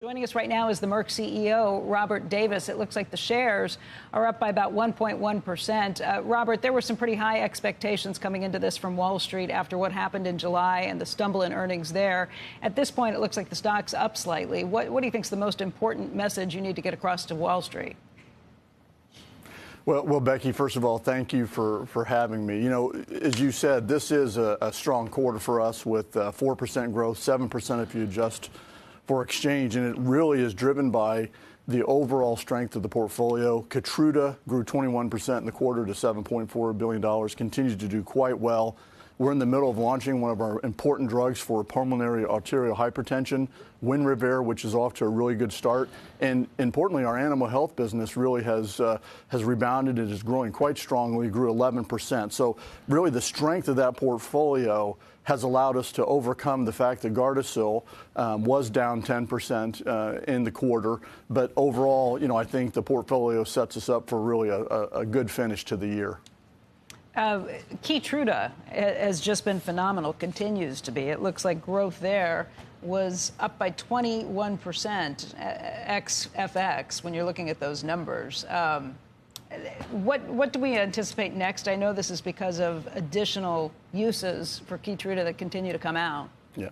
Joining us right now is the Merck CEO, Robert Davis. It looks like the shares are up by about 1.1%. Robert, there were some pretty high expectations coming into this from Wall Street after what happened in July and the stumble in earnings there. At this point, it looks like the stock's up slightly. What do you think is the most important message you need to get across to Wall Street? Well, Becky, first of all, thank you for having me. You know, as you said, this is a strong quarter for us with 4% growth, 7% if you adjust for exchange, and it really is driven by the overall strength of the portfolio. Keytruda grew 21% in the quarter to $7.4 billion, continues to do quite well. We're in the middle of launching one of our important drugs for pulmonary arterial hypertension, Winrevair, which is off to a really good start. And importantly, our animal health business really has rebounded and is growing quite strongly. It grew 11%. So really the strength of that portfolio has allowed us to overcome the fact that Gardasil was down 10% in the quarter. But overall, you know, I think the portfolio sets us up for really a good finish to the year. Keytruda has just been phenomenal, continues to be. It looks like growth there was up by 21% ex-FX when you're looking at those numbers. What do we anticipate next? I know this is because of additional uses for Keytruda that continue to come out. Yeah.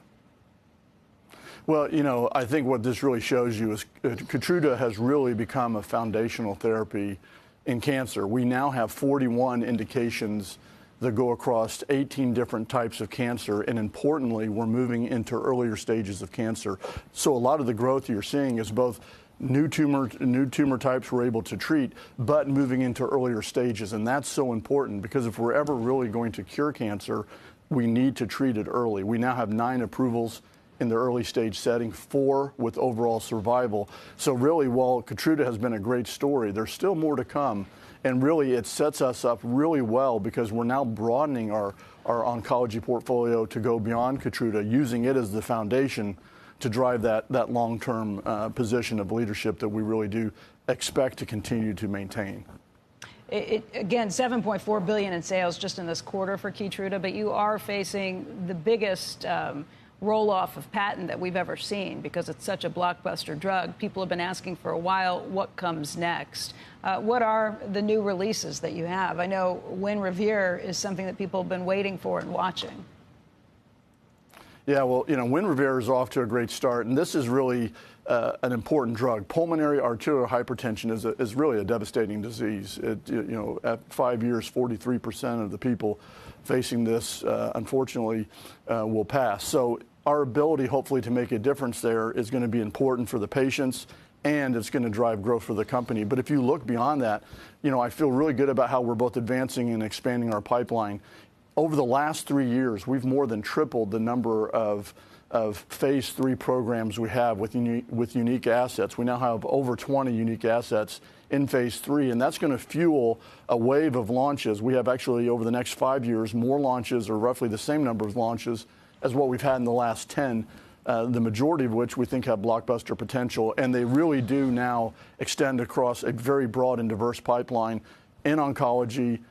Well, you know, I think what this really shows you is Keytruda has really become a foundational therapy in cancer. We now have 41 indications that go across 18 different types of cancer, and importantly, we're moving into earlier stages of cancer. So a lot of the growth you're seeing is both new tumor types we're able to treat, but moving into earlier stages, and that's so important because if we're ever really going to cure cancer, we need to treat it early. We now have 9 approvals in the early stage setting, 4 with overall survival. So really, while Keytruda has been a great story, there's still more to come. And really, it sets us up really well because we're now broadening our oncology portfolio to go beyond Keytruda, using it as the foundation to drive that long-term position of leadership that we really do expect to continue to maintain. Again, $7.4 billion in sales just in this quarter for Keytruda, but you are facing the biggest roll-off of patent that we've ever seen because it's such a blockbuster drug. People have been asking for a while, what comes next? What are the new releases that you have? I know Winrevair is something that people have been waiting for and watching. Yeah, well, you know, Winrevair is off to a great start, and this is really an important drug. Pulmonary arterial hypertension is really a devastating disease. You know, at 5 years, 43% of the people facing this, unfortunately, will pass. So our ability, hopefully, to make a difference there is going to be important for the patients, and it's going to drive growth for the company. But if you look beyond that, you know, I feel really good about how we're both advancing and expanding our pipeline. Over the last 3 years, we've more than tripled the number of phase 3 programs we have with unique assets. We now have over 20 unique assets in phase 3, and that's going to fuel a wave of launches. We have actually, over the next 5 years, more launches, or roughly the same number of launches as what we've had in the last 10, the majority of which we think have blockbuster potential. And they really do now extend across a very broad and diverse pipeline in oncology,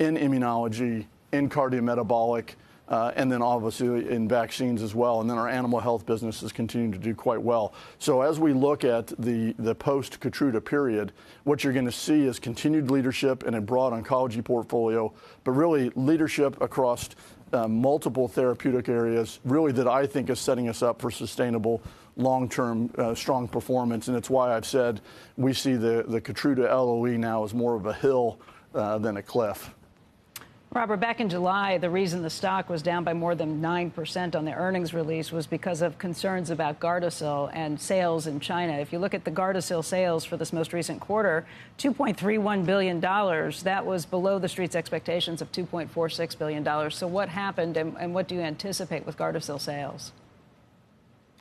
in immunology, in cardiometabolic, and then obviously in vaccines as well. And then our animal health business is continuing to do quite well. So as we look at the post-Keytruda period, what you're going to see is continued leadership in a broad oncology portfolio, but really leadership across multiple therapeutic areas, really that I think is setting us up for sustainable, long-term, strong performance. And it's why I've said we see the Keytruda LOE now as more of a hill than a cliff. Robert, back in July, the reason the stock was down by more than 9% on the earnings release was because of concerns about Gardasil and sales in China. If you look at the Gardasil sales for this most recent quarter, $2.31 billion. That was below the street's expectations of $2.46 billion. So what happened, and what do you anticipate with Gardasil sales?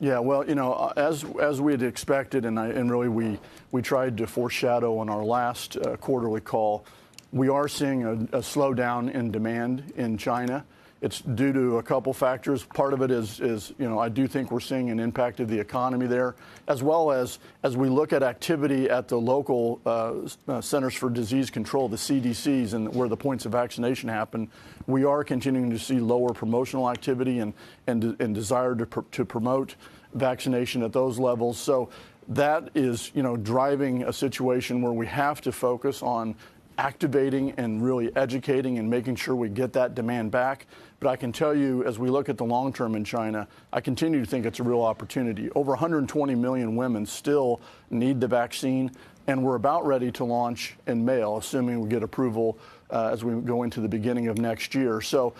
Yeah, well, you know, as we had expected, and really we tried to foreshadow on our last quarterly call, we are seeing a slowdown in demand in China. It's due to a couple factors. Part of it is, you know, I do think we're seeing an impact of the economy there, as well as we look at activity at the local Centers for Disease Control, the CDCs, and where the points of vaccination happen. We are continuing to see lower promotional activity and desire to promote vaccination at those levels. So that is, driving a situation where we have to focus on activating and really educating and making sure we get that demand back. But I can tell you, as we look at the long term in China, I continue to think it's a real opportunity. Over 120 million women still need the vaccine, and we're about ready to launch in male, assuming we get approval as we go into the beginning of next year. So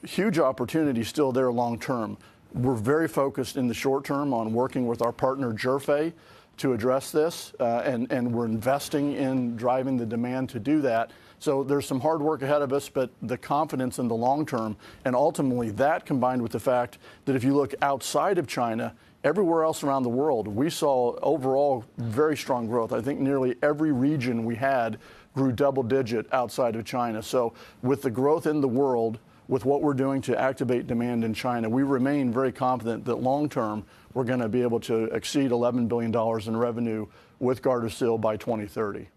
huge opportunity still there long term. We're very focused in the short term on working with our partner Zhifei to address this, and we're investing in driving the demand to do that. So there's some hard work ahead of us, but the confidence in the long term, and ultimately that combined with the fact that if you look outside of China, everywhere else around the world, we saw overall very strong growth. I think nearly every region we had grew double digit outside of China. So with the growth in the world, with what we're doing to activate demand in China, we remain very confident that long term we're going to be able to exceed $11 billion in revenue with Gardasil by 2030.